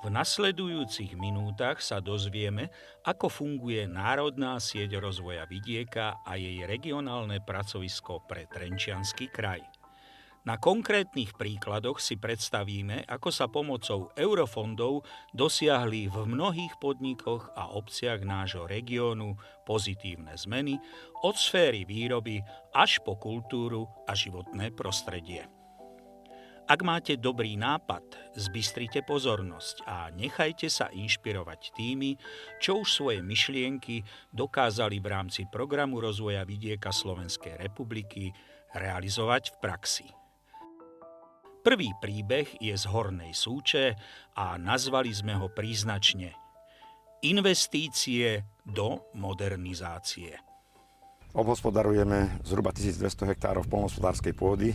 V nasledujúcich minútach sa dozvieme, ako funguje Národná sieť rozvoja vidieka a jej regionálne pracovisko pre Trenčiansky kraj. Na konkrétnych príkladoch si predstavíme, ako sa pomocou eurofondov dosiahli v mnohých podnikoch a obciach nášho regiónu pozitívne zmeny od sféry výroby až po kultúru a životné prostredie. Ak máte dobrý nápad, zbystrite pozornosť a nechajte sa inšpirovať tými, čo už svoje myšlienky dokázali v rámci Programu rozvoja vidieka Slovenskej republiky realizovať v praxi. Prvý príbeh je z Hornej Súče a nazvali sme ho príznačne Investície do modernizácie. Obhospodarujeme zhruba 1200 hektárov poľnohospodárskej pôdy,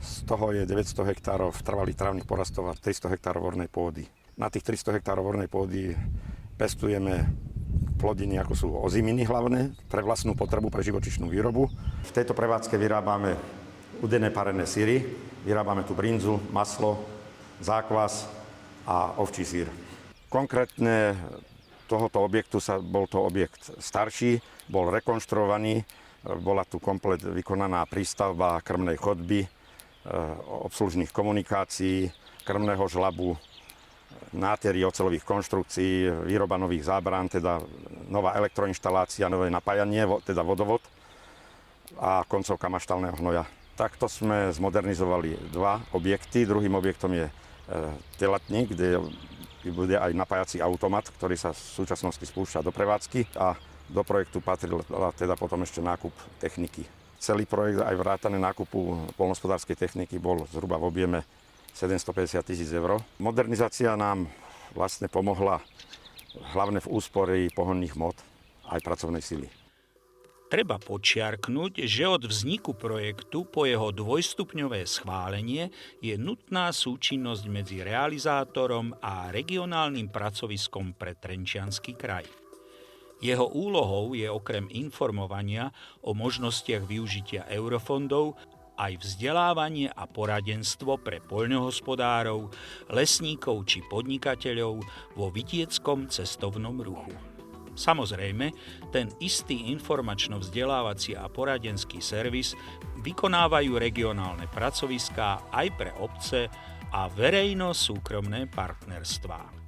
z toho je 900 hektárov trvalých trávnych porastov a 300 hektárov ornej pôdy. Na tých 300 hektárov ornej pôdy pestujeme plodiny, ako sú oziminy hlavné, pre vlastnú potrebu, pre živočíšnu výrobu. V tejto prevádzke vyrábame udené parené syry, vyrábame tu brinzu, maslo, zákvas a ovčí syr. Konkrétne tohoto objektu bol to objekt starší, bol rekonštruovaný, bola tu komplet vykonaná prístavba krmnej chodby, obslužných komunikácií, krmného žlabu, nátery oceľových konštrukcií, výroba nových zábran, teda nová elektroinštalácia, nové napájanie, teda vodovod a koncovka maštálneho hnoja. Takto sme zmodernizovali dva objekty. Druhým objektom je telatník, kde bude aj napájací automat, ktorý sa v súčasnosti spúšťa do prevádzky a do projektu patril teda potom ešte nákup techniky. Celý projekt aj vrátane nákupu poľnohospodárskej techniky bol zhruba v objeme 750 000 eur. Modernizácia nám vlastne pomohla hlavne v úspore pohonných hmot aj pracovnej sily. Treba podčiarknuť, že od vzniku projektu po jeho dvojstupňové schválenie je nutná súčinnosť medzi realizátorom a regionálnym pracoviskom pre Trenčiansky kraj. Jeho úlohou je okrem informovania o možnostiach využitia eurofondov aj vzdelávanie a poradenstvo pre poľnohospodárov, lesníkov či podnikateľov vo vidieckom cestovnom ruchu. Samozrejme, ten istý informačno-vzdelávací a poradenský servis vykonávajú regionálne pracoviská aj pre obce a verejno-súkromné partnerstvá.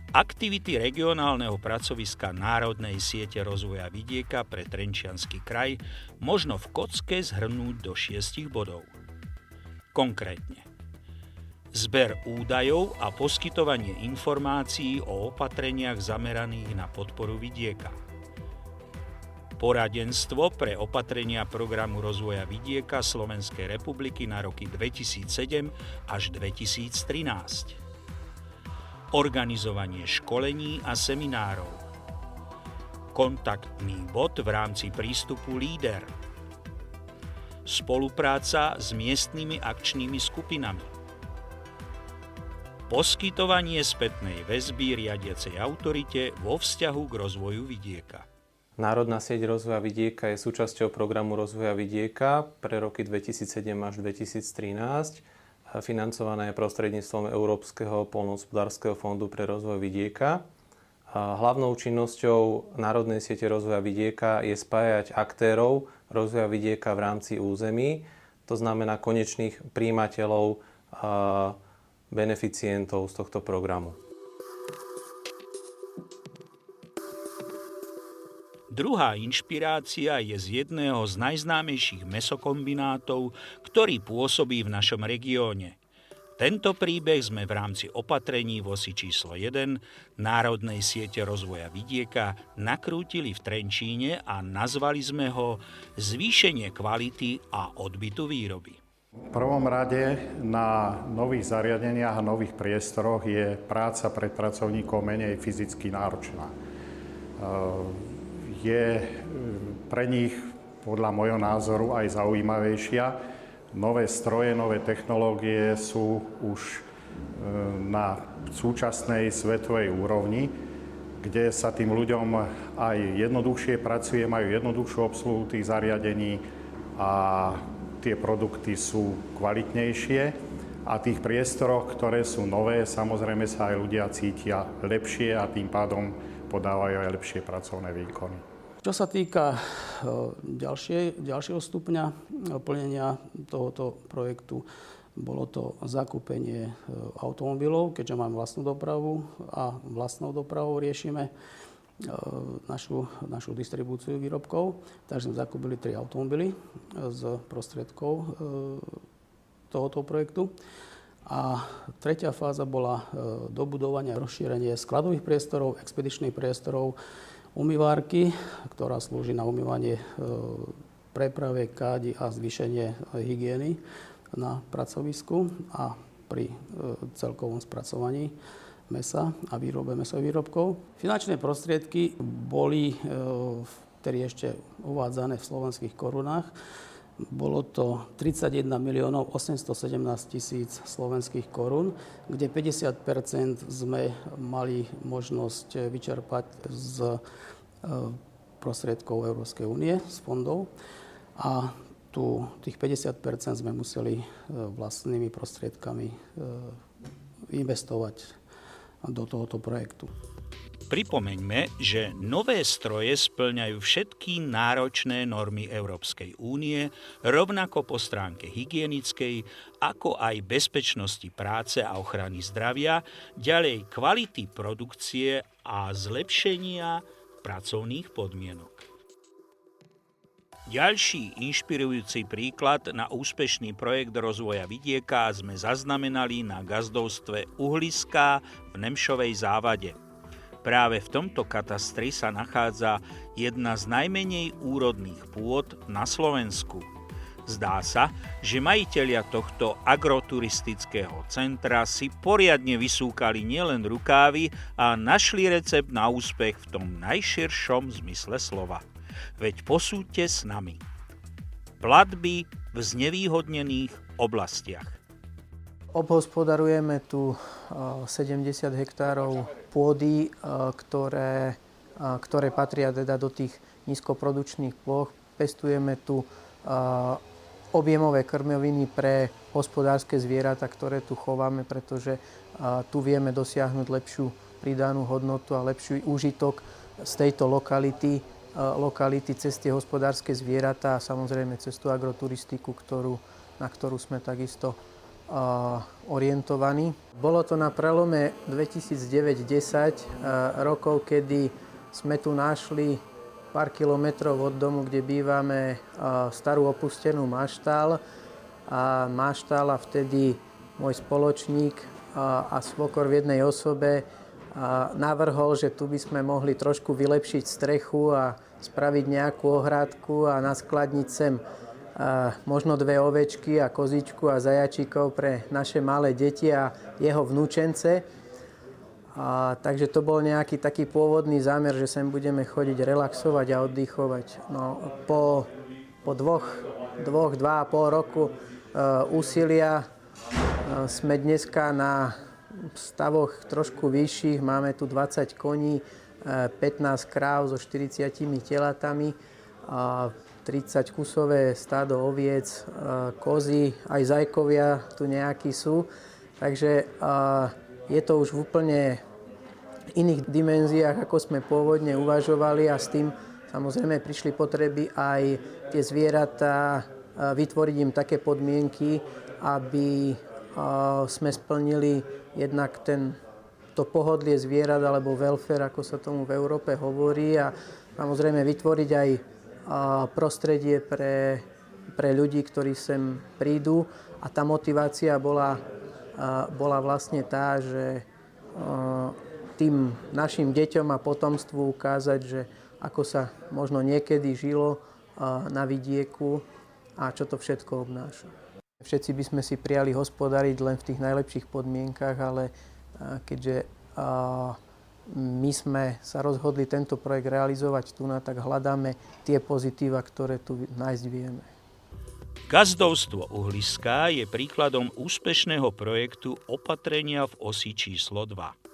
Aktivity regionálneho pracoviska Národnej siete rozvoja vidieka pre Trenčiansky kraj možno v kocke zhrnúť do 6 bodov. Konkrétne: zber údajov a poskytovanie informácií o opatreniach zameraných na podporu vidieka. Poradenstvo pre opatrenia Programu rozvoja vidieka Slovenskej republiky na roky 2007 až 2013. Organizovanie školení a seminárov. Kontaktný bod v rámci prístupu LEADER. Spolupráca s miestnymi akčnými skupinami. Poskytovanie spätnej väzby riadiacej autorite vo vzťahu k rozvoju vidieka. Národná sieť rozvoja vidieka je súčasťou Programu rozvoja vidieka pre roky 2007 až 2013. Financované prostredníctvom Európskeho poľnohospodárskeho fondu pre rozvoj vidieka. Hlavnou činnosťou Národnej siete rozvoja vidieka je spájať aktérov rozvoja vidieka v rámci území, to znamená konečných prijímateľov a beneficientov z tohto programu. Druhá inšpirácia je z jedného z najznámejších mäsokombinátov, ktorý pôsobí v našom regióne. Tento príbeh sme v rámci opatrení v osi číslo 1 Národnej siete rozvoja vidieka nakrútili v Trenčíne a nazvali sme ho Zvýšenie kvality a odbytu výroby. V prvom rade na nových zariadeniach a nových priestoroch je práca pre pracovníkov menej fyzicky náročná. Je pre nich podľa môjho názoru aj zaujímavejšia. Nové stroje, nové technológie sú už na súčasnej svetovej úrovni, kde sa tým ľuďom aj jednoduchšie pracuje, majú jednoduchšiu obsluhu tých zariadení a tie produkty sú kvalitnejšie. A v tých priestoroch, ktoré sú nové, samozrejme sa aj ľudia cítia lepšie a tým pádom podávajú aj lepšie pracovné výkony. Čo sa týka ďalšieho stupňa plnenia tohoto projektu, bolo to zakúpenie automobilov, keďže mám vlastnú dopravu a vlastnou dopravou riešime našu distribúciu výrobkov. Takže sme zakúpili 3 automobily z prostriedkov tohoto projektu. A tretia fáza bola dobudovanie a rozšírenie skladových priestorov, expedičných priestorov, umývárky, ktorá slúži na umývanie preprave kádi a zvýšenie hygieny na pracovisku a pri celkovom spracovaní mäsa a výrobe mäsových výrobkov. Finančné prostriedky boli vtedy ešte uvádzané v slovenských korunách. Bolo to 31 817 000 slovenských korún, kde 50% sme mali možnosť vyčerpať z prostriedkov Európskej únie, z fondov. A tých 50% sme museli vlastnými prostriedkami investovať do tohoto projektu. Pripomeňme, že nové stroje spĺňajú všetky náročné normy Európskej únie, rovnako po stránke hygienickej, ako aj bezpečnosti práce a ochrany zdravia, ďalej kvality produkcie a zlepšenia pracovných podmienok. Ďalší inšpirujúci príklad na úspešný projekt rozvoja vidieka sme zaznamenali na gazdovstve Uhliská v Nemšovej Závade. Práve v tomto katastri sa nachádza jedna z najmenej úrodných pôd na Slovensku. Zdá sa, že majitelia tohto agroturistického centra si poriadne vysúkali nielen rukávy a našli recept na úspech v tom najširšom zmysle slova. Veď posúďte s nami. Platby v znevýhodnených oblastiach. Obhospodarujeme tu 70 hektárov pôdy, ktoré patria teda do tých nízkoprodukčných plôch. Pestujeme tu objemové krmiviny pre hospodárske zvieratá, ktoré tu chováme, pretože tu vieme dosiahnuť lepšiu pridanú hodnotu a lepší úžitok z tejto lokality cez tie hospodárske zvieratá a samozrejme cez tú agroturistiku, na ktorú sme takisto orientovaní. Bolo to na prelome 2009-10 rokov, kedy sme tu našli pár kilometrov od domu, kde bývame, starú opustenú maštál. A maštál a vtedy môj spoločník a svokor v jednej osobe navrhol, že tu by sme mohli trošku vylepšiť strechu a spraviť nejakú ohrádku a naskladniť sem možno 2 ovečky a kozičku a zajačikov pre naše malé deti a jeho vnúčence. Takže to bol nejaký taký pôvodný zámer, že sem budeme chodiť relaxovať a oddychovať. No, po 2,5 roku úsilia sme dneska na stavoch trošku vyšších. Máme tu 20 koní, 15 kráv so 40 telatami, 30 kusové stádo oviec, kozy, aj zajkovia tu nejakí sú. Takže je to už v úplne iných dimenziách, ako sme pôvodne uvažovali a s tým samozrejme prišli potreby aj tie zvieratá, vytvoriť im také podmienky, aby sme splnili jednak to pohodlie zvierat alebo welfare, ako sa tomu v Európe hovorí a samozrejme vytvoriť aj prostredie pre ľudí, ktorí sem prídu a tá motivácia bola vlastne tá, že tým našim deťom a potomstvu ukázať, že ako sa možno niekedy žilo na vidieku a čo to všetko obnáša. Všetci by sme si prijali hospodariť len v tých najlepších podmienkach, ale keďže my sme sa rozhodli tento projekt realizovať tu, tak hľadáme tie pozitíva, ktoré tu nájsť vieme. Gazdovstvo Uhliská je príkladom úspešného projektu opatrenia v osi číslo 2.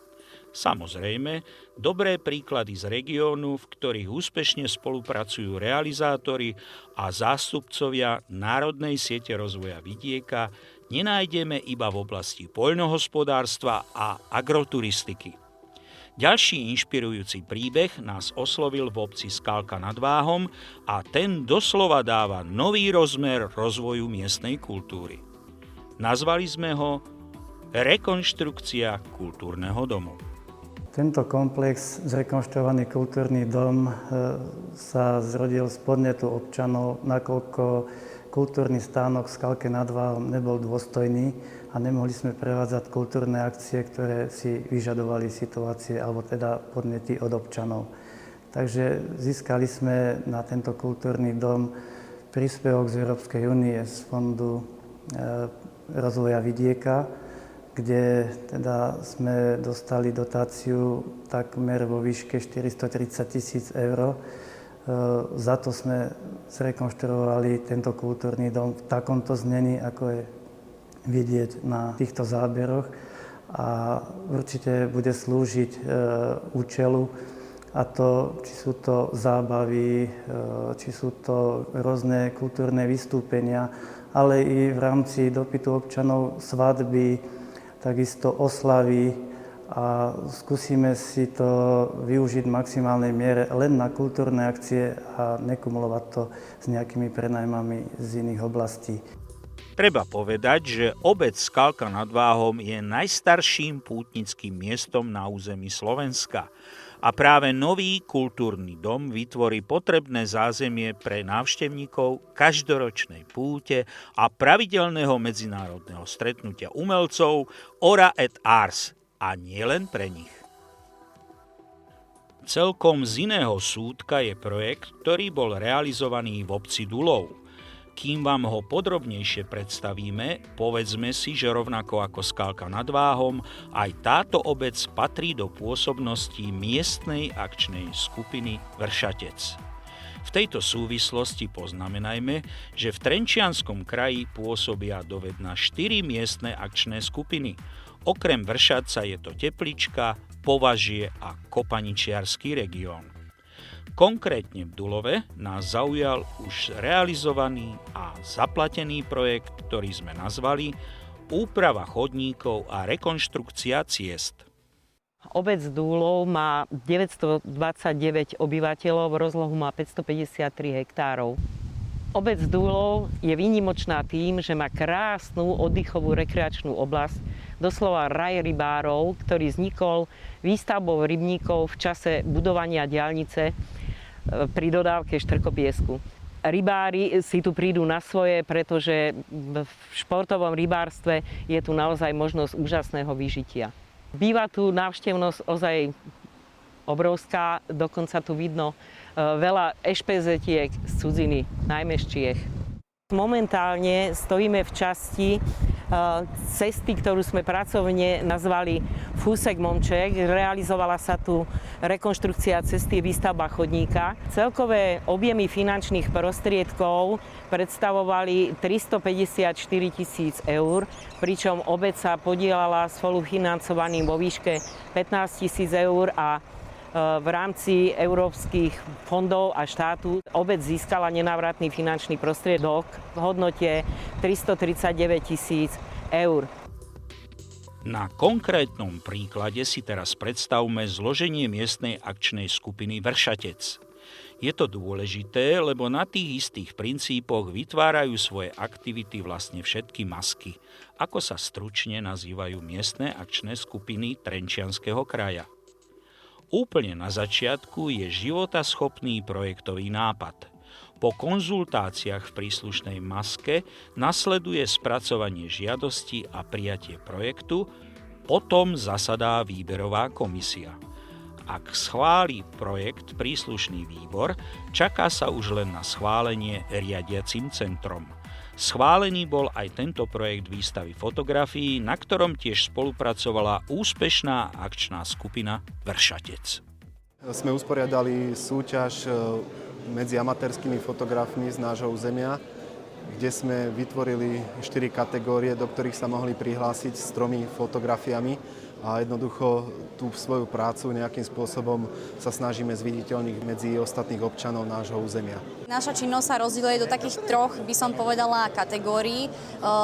Samozrejme, dobré príklady z regiónu, v ktorých úspešne spolupracujú realizátori a zástupcovia Národnej siete rozvoja vidieka, nenájdeme iba v oblasti poľnohospodárstva a agroturistiky. Ďalší inšpirujúci príbeh nás oslovil v obci Skalka nad Váhom a ten doslova dáva nový rozmer rozvoju miestnej kultúry. Nazvali sme ho Rekonštrukcia kultúrneho domu. Tento komplex, zrekonštruovaný kultúrny dom, sa zrodil z podnetu občanov, nakoľko kultúrny stánok v Skalke nad Váhom nebol dôstojný a nemohli sme prevádzať kultúrne akcie, ktoré si vyžadovali situácie alebo teda podnety od občanov. Takže získali sme na tento kultúrny dom príspevok z Európskej únie z Fondu rozvoja vidieka, kde teda sme dostali dotáciu takmer vo výške 430 000 eur. Za to sme zrekonštruovali tento kultúrny dom v takomto znení, ako je vidieť na týchto záberoch. A určite bude slúžiť účelu, a to, či sú to zábavy, či sú to rôzne kultúrne vystúpenia, ale i v rámci dopytu občanov svadby, takisto oslavy, a skúsime si to využiť v maximálnej miere len na kultúrne akcie a nekumulovať to s nejakými prenajmami z iných oblastí. Treba povedať, že obec Skalka nad Váhom je najstarším pútnickým miestom na území Slovenska a práve nový kultúrny dom vytvorí potrebné zázemie pre návštevníkov každoročnej púte a pravidelného medzinárodného stretnutia umelcov Ora et Ars, a nielen pre nich. Celkom z iného súdka je projekt, ktorý bol realizovaný v obci Dulov. Kým vám ho podrobnejšie predstavíme, povedzme si, že rovnako ako Skalka nad Váhom, aj táto obec patrí do pôsobnosti miestnej akčnej skupiny Vršatec. V tejto súvislosti poznamenajme, že v Trenčianskom kraji pôsobia dovedna 4 miestne akčné skupiny. Okrem Vršatca je to Teplička, Považie a Kopaničiarsky región. Konkrétne v Dulove nás zaujal už realizovaný a zaplatený projekt, ktorý sme nazvali Úprava chodníkov a rekonštrukcia ciest. Obec Dúlov má 929 obyvateľov, rozlohu má 553 hektárov. Obec Dúlov je výnimočná tým, že má krásnu oddychovú rekreačnú oblasť, doslova raj rybárov, ktorý vznikol výstavbou rybníkov v čase budovania diaľnice pri dodávke štrkopiesku. Rybári si tu prídu na svoje, pretože v športovom rybárstve je tu naozaj možnosť úžasného vyžitia. Býva tu návštevnosť ozaj obrovská, dokonca tu vidno veľa ešpezetiek z cudziny, najmä z Čiech. Momentálne stojíme v časti cesty, ktorú sme pracovne nazvali Fúsek Momček. Realizovala sa tu rekonštrukcia cesty, výstavba chodníka. Celkové objemy finančných prostriedkov predstavovali 354 000 eur, pričom obec sa podieľala spolufinancovaným vo výške 15 000 eur a v rámci európskych fondov a štátu obec získala nenávratný finančný prostriedok v hodnote 339 000 eur. Na konkrétnom príklade si teraz predstavme zloženie miestnej akčnej skupiny Vršatec. Je to dôležité, lebo na tých istých princípoch vytvárajú svoje aktivity vlastne všetky masky, ako sa stručne nazývajú miestne akčné skupiny Trenčianskeho kraja. Úplne na začiatku je životaschopný projektový nápad. Po konzultáciách v príslušnej maske nasleduje spracovanie žiadosti a prijatie projektu, potom zasadá výberová komisia. Ak schváli projekt príslušný výbor, čaká sa už len na schválenie riadiacim centrom. Schválený bol aj tento projekt výstavy fotografií, na ktorom tiež spolupracovala úspešná akčná skupina Vršatec. Sme usporiadali súťaž medzi amatérskými fotografmi z nášho územia, kde sme vytvorili 4 kategórie, do ktorých sa mohli prihlásiť s 3 fotografiami a jednoducho tú svoju prácu nejakým spôsobom sa snažíme zviditeľniť medzi ostatných občanov nášho územia. Naša činnosť sa rozdeľuje do takých 3, by som povedala, kategórií.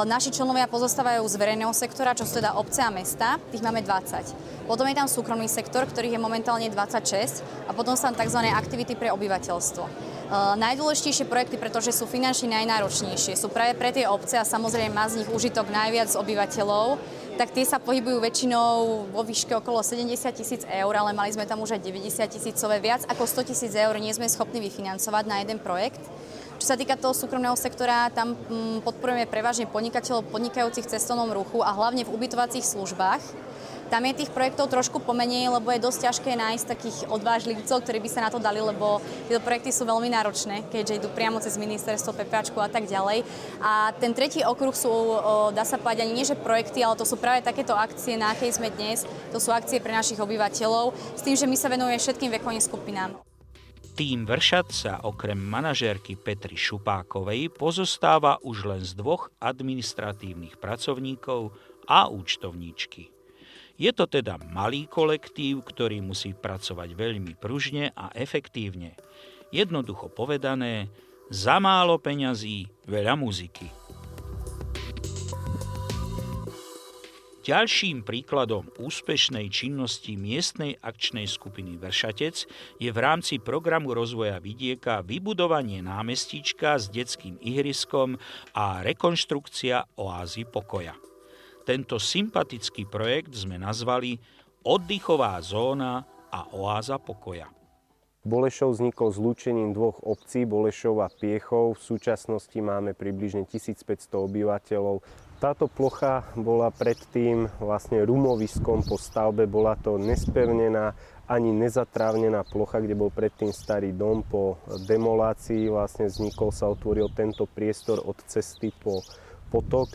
Naši členovia pozostávajú z verejného sektora, čo sú teda obce a mesta, tých máme 20. Potom je tam súkromný sektor, ktorých je momentálne 26 a potom sú tam tzv. Aktivity pre obyvateľstvo. Najdôležitejšie projekty, pretože sú finančne najnáročnejšie, sú práve pre tie obce a samozrejme má z nich užitok najviac z obyvateľov, tak tie sa pohybujú väčšinou vo výške okolo 70 000 eur, ale mali sme tam už aj 90 000, viac ako 100 000 eur nie sme schopní vyfinancovať na jeden projekt. Čo sa týka toho súkromného sektora, tam podporujeme prevažne podnikateľov podnikajúcich v cestovnom ruchu a hlavne v ubytovacích službách. Tam je tých projektov trošku pomenej, lebo je dosť ťažké nájsť takých odvážlivcov, ktorí by sa na to dali, lebo tieto projekty sú veľmi náročné, keďže idú priamo cez ministerstvo, PPAčku a tak ďalej. A ten tretí okruh sú, dá sa povedať, ani nie že projekty, ale to sú práve takéto akcie, na akej sme dnes. To sú akcie pre našich obyvateľov, s tým, že my sa venujeme všetkým vekovým skupinám. Tým Vršat sa okrem manažérky Petry Šupákovej pozostáva už len z 2 administratívnych pracovníkov a účtovníčky. Je to teda malý kolektív, ktorý musí pracovať veľmi pružne a efektívne. Jednoducho povedané, za málo peňazí veľa muziky. Ďalším príkladom úspešnej činnosti miestnej akčnej skupiny Vršatec je v rámci programu rozvoja vidieka vybudovanie námestíčka s detským ihriskom a rekonštrukcia oázy pokoja. Tento sympatický projekt sme nazvali Oddychová zóna a oáza pokoja. Bolešov vznikol zlúčením 2 obcí, Bolešov a Piechov. V súčasnosti máme približne 1500 obyvateľov. Táto plocha bola predtým vlastne rumoviskom po stavbe, bola to nespevnená ani nezatrávnená plocha, kde bol predtým starý dom. Po demolácii vlastne vznikol, sa otvoril tento priestor od cesty po potok.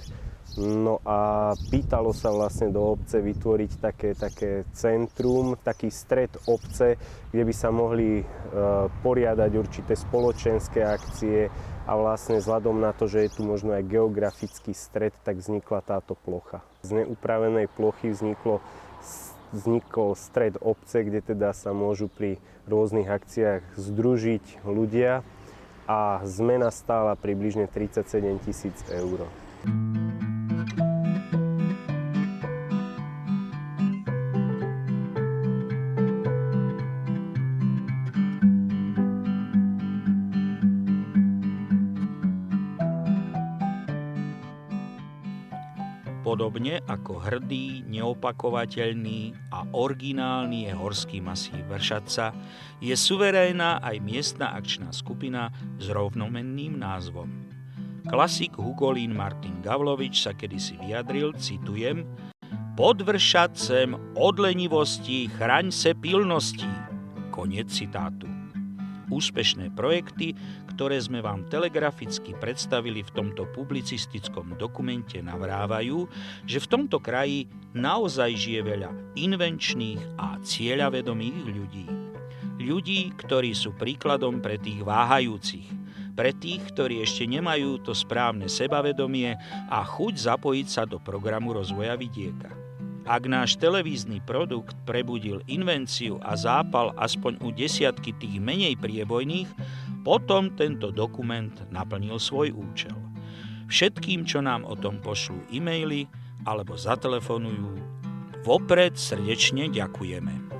No a pýtalo sa vlastne do obce vytvoriť také centrum, taký stred obce, kde by sa mohli poriadať určité spoločenské akcie a vlastne vzhľadom na to, že je tu možno aj geografický stred, tak vznikla táto plocha. Z neupravenej plochy vznikol stred obce, kde teda sa môžu pri rôznych akciách združiť ľudia a zmena stála približne 37 000 eur. Podobne ako hrdý, neopakovateľný a originálny je horský masív Vršatca, je suverénna aj miestna akčná skupina s rovnomenným názvom. Klasik Hugolín Martin Gavlovič sa kedysi vyjadril, citujem, pod Vršatcem od lenivosti chraň se pilností. Koniec citátu. Úspešné projekty, ktoré sme vám telegraficky predstavili v tomto publicistickom dokumente, navrávajú, že v tomto kraji naozaj žije veľa invenčných a cieľavedomých ľudí. Ľudí, ktorí sú príkladom pre tých váhajúcich, pre tých, ktorí ešte nemajú to správne sebavedomie a chuť zapojiť sa do programu rozvoja vidieka. Ak náš televízny produkt prebudil invenciu a zápal aspoň u desiatky tých menej priebojných, potom tento dokument naplnil svoj účel. Všetkým, čo nám o tom pošlú e-maily alebo zatelefonujú, vopred srdečne ďakujeme.